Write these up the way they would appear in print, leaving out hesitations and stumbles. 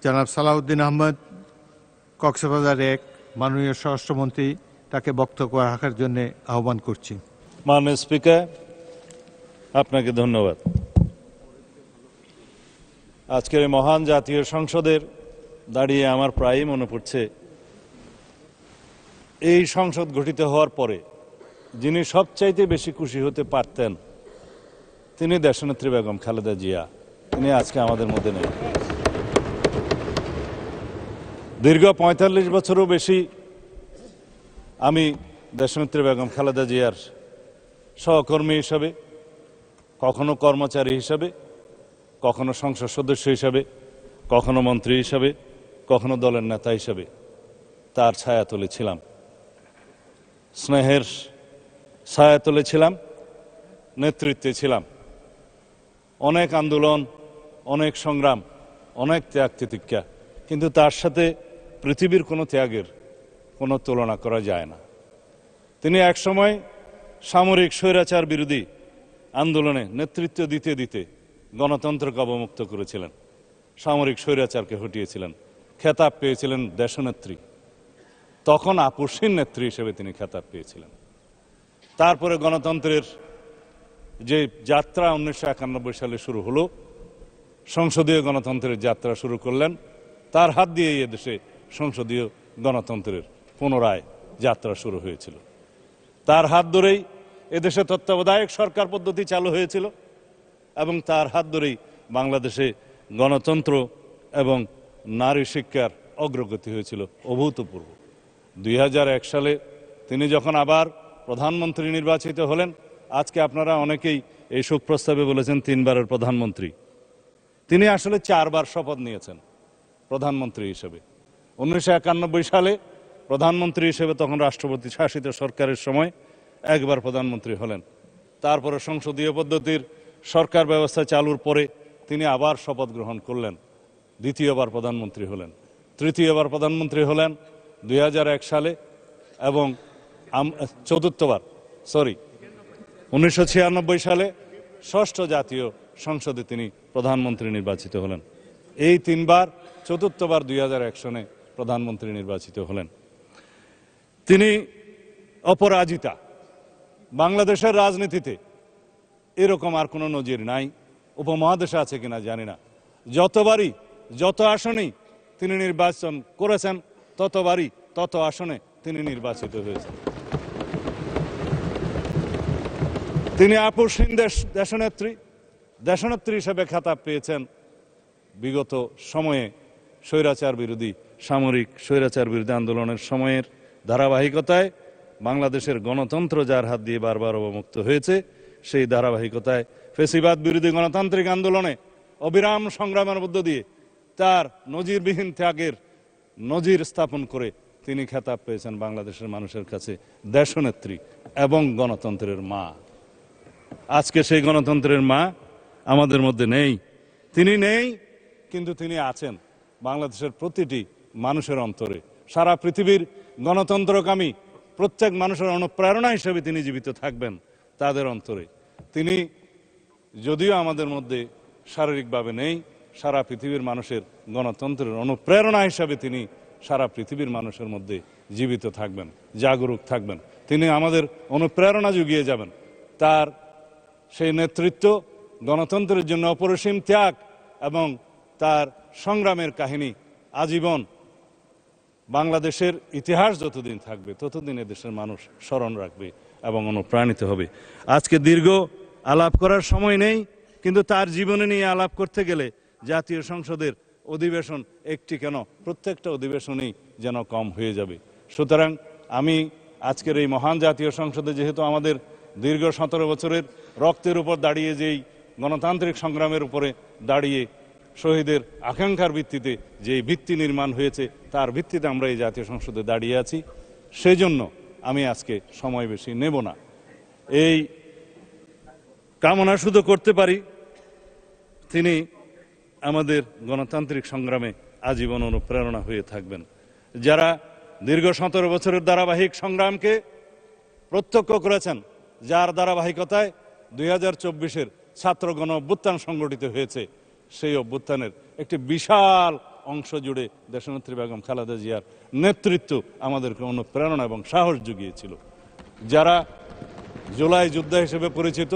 জনাব সালাউদ্দিন আহমেদ, কক্সবাজার 1 মাননীয় স্বরাষ্ট্রমন্ত্রী, তাকে বক্তব্য রাখার জন্য আহ্বান করছি। মাননীয় স্পিকার, আপনাকে ধন্যবাদ। আজকের এই মহান জাতীয় সংসদের দাঁড়িয়ে আমার প্রায়ই মনে পড়ছে, এই সংসদ গঠিত হওয়ার পরে যিনি সবচাইতে বেশি খুশি হতে পারতেন তিনি দেশনেত্রী বেগম খালেদা জিয়া। তিনি আজকে আমাদের মধ্যে নেই। দীর্ঘ ৪৫ বছরও বেশি আমি দেশনেত্রী বেগম খালেদা জিয়ার সহকর্মী হিসাবে, কখনো কর্মচারী হিসাবে, কখনো সংসদ সদস্য হিসাবে, কখনো মন্ত্রী হিসাবে, কখনো দলের নেতা হিসাবে তার ছায়াতলে ছিলাম, স্নেহের ছায়াতলে ছিলাম, নেতৃত্বে ছিলাম। অনেক আন্দোলন, অনেক সংগ্রাম, অনেক ত্যাগ তিতিক্ষা, কিন্তু তার সাথে পৃথিবীর কোনো ত্যাগের কোনো তুলনা করা যায় না। তিনি একসময় সামরিক স্বৈরাচার বিরোধী আন্দোলনে নেতৃত্ব দিতে দিতে গণতন্ত্রকে অবমুক্ত করেছিলেন, সামরিক স্বৈরাচারকে হটিয়েছিলেন, খেতাব পেয়েছিলেন দেশনেত্রী। তখন আপসহীন নেত্রী হিসেবে তিনি খেতাব পেয়েছিলেন। তারপরে গণতন্ত্রের যে যাত্রা 1991 সালে শুরু হলো, সংসদীয় গণতন্ত্রের যাত্রা শুরু করলেন। তার হাত দিয়েই এদেশে সংসদীয় গণতন্ত্রের পুনরায় যাত্রা শুরু হয়েছিল। তার হাত ধরেই এদেশে তত্ত্বাবধায়ক সরকার পদ্ধতি চালু হয়েছিল এবং তার হাত ধরেই বাংলাদেশে গণতন্ত্র এবং নারী শিক্ষার অগ্রগতি হয়েছিল অভূতপূর্ব। 2001 সালে তিনি যখন আবার প্রধানমন্ত্রী নির্বাচিত হলেন, আজকে আপনারা অনেকেই এই শোক প্রস্তাবে বলেছেন 3 বারের প্রধানমন্ত্রী। তিনি আসলে 4 বার শপথ নিয়েছেন প্রধানমন্ত্রী হিসেবে। 1991 সালে প্রধানমন্ত্রী হিসেবে, তখন রাষ্ট্রপতি শাসিত সরকারের সময় 1 বার প্রধানমন্ত্রী হলেন। তারপরে সংসদীয় পদ্ধতির সরকার ব্যবস্থা চালুর পরে তিনি আবার শপথ গ্রহণ করলেন, 2য়-বার প্রধানমন্ত্রী হলেন। 3য়-বার প্রধানমন্ত্রী হলেন 2001 সালে এবং 4র্থবার 1996 সালে 6ষ্ঠ জাতীয় সংসদে তিনি প্রধানমন্ত্রী নির্বাচিত হলেন। এই 3 বার, 4র্থবার 2001 সনে প্রধানমন্ত্রী নির্বাচিত হলেন। তিনি অপরাজিতা। বাংলাদেশের রাজনীতিতে এরকম আর কোনো নজির নাই, উপমহাদেশে আছে কিনা জানি না। যতবারই, যত আসনেই তিনি নির্বাচন করেছেন, ততবারই তত আসনে তিনি নির্বাচিত হয়েছেন। তিনি আপসহীন দেশনেত্রী হিসেবে খেতাব পেয়েছেন। বিগত সময়ে স্বৈরাচার বিরোধী, সামরিক স্বৈরাচার বিরোধী আন্দোলনের সময়ের ধারাবাহিকতায় বাংলাদেশের গণতন্ত্র যার হাত দিয়ে বারবার অবমুক্ত হয়েছে, সেই ধারাবাহিকতায় ফ্যাসিবাদ বিরোধী গণতান্ত্রিক আন্দোলনে অবিরাম সংগ্রামের মধ্য দিয়ে তার নজিরবিহীন ত্যাগের নজির স্থাপন করে তিনি খেতাব পেয়েছেন বাংলাদেশের মানুষের কাছে দেশনেত্রী এবং গণতন্ত্রের মা। আজকে সেই গণতন্ত্রের মা আমাদের মধ্যে নেই। তিনি নেই, কিন্তু তিনি আছেন বাংলাদেশের প্রতিটি মানুষের অন্তরে। সারা পৃথিবীর গণতন্ত্রকামী প্রত্যেক মানুষের অনুপ্রেরণা হিসেবে তিনি জীবিত থাকবেন তাদের অন্তরে। তিনি যদিও আমাদের মধ্যে শারীরিকভাবে নেই, সারা পৃথিবীর মানুষের গণতন্ত্রের অনুপ্রেরণা হিসাবে তিনি সারা পৃথিবীর মানুষের মধ্যে জীবিত থাকবেন, জাগরুক থাকবেন। তিনি আমাদের অনুপ্রেরণা জুগিয়ে যাবেন। তার সেই নেতৃত্ব, গণতন্ত্রের জন্য অপরিসীম ত্যাগ এবং তার সংগ্রামের কাহিনী আজীবন বাংলাদেশের ইতিহাস যতদিন থাকবে ততদিন দেশের মানুষ স্মরণ রাখবে এবং অনুপ্রাণিত হবে। আজকে দীর্ঘ আলাপ করার সময় নেই, কিন্তু তার জীবনে নিয়ে আলাপ করতে গেলে জাতীয় সংসদের অধিবেশন একটি কেন, প্রত্যেকটা অধিবেশনেই যেন কম হয়ে যাবে। সুতরাং আমি আজকের এই মহান জাতীয় সংসদে, যেহেতু আমাদের দীর্ঘ 17 বছরের রক্তের উপর দাঁড়িয়ে, যেই গণতান্ত্রিক সংগ্রামের উপরে দাঁড়িয়ে শহীদের আকাঙ্ক্ষার ভিত্তিতে যেই ভিত্তি নির্মাণ হয়েছে, তার ভিত্তিতে আমরা এই জাতীয় সংসদে দাঁড়িয়ে আছি, সেই জন্য আমি আজকে সময় বেশি নেব না। এই কামনা শুধু করতে পারি তিনি আমাদের গণতান্ত্রিক সংগ্রামে আজীবন অনুপ্রেরণা হয়ে থাকবেন। যারা দীর্ঘ 17 বছরের ধারাবাহিক সংগ্রামকে প্রত্যক্ষ করেছেন, যার ধারাবাহিকতায় 2024-এর ছাত্র গণ অভ্যুত্থান সংগঠিত হয়েছে, সেই অভ্যুত্থানের একটি বিশাল অংশ জুড়ে দেশনেত্রী বেগম খালেদা জিয়ার নেতৃত্ব আমাদেরকে অনুপ্রেরণা এবং সাহস জুগিয়েছিল। যারা জুলাই যোদ্ধা হিসেবে পরিচিত,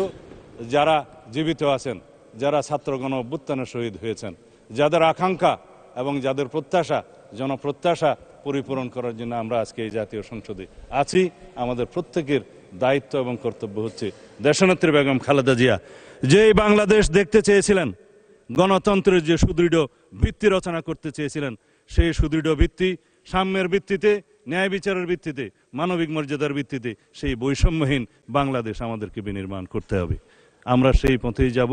যারা জীবিত আছেন, যারা ছাত্র গণ অভ্যুত্থানে শহীদ হয়েছেন, যাদের আকাঙ্ক্ষা এবং যাদের প্রত্যাশা, জনপ্রত্যাশা পরিপূরণ করার জন্য আমরা আজকে এই জাতীয় সংসদে আছি। আমাদের প্রত্যেকের দায়িত্ব এবং কর্তব্য হচ্ছে দেশনেত্রী বেগম খালেদা জিয়া যেই বাংলাদেশ দেখতে চেয়েছিলেন, গণতন্ত্রের যে সুদৃঢ় ভিত্তি রচনা করতে চেয়েছিলেন, সেই সুদৃঢ় ভিত্তি সাম্যের ভিত্তিতে, ন্যায় বিচারের ভিত্তিতে, মানবিক মর্যাদার ভিত্তিতে সেই বৈষম্যহীন বাংলাদেশ আমাদেরকে বিনির্মাণ করতে হবে। আমরা সেই পথেই যাব।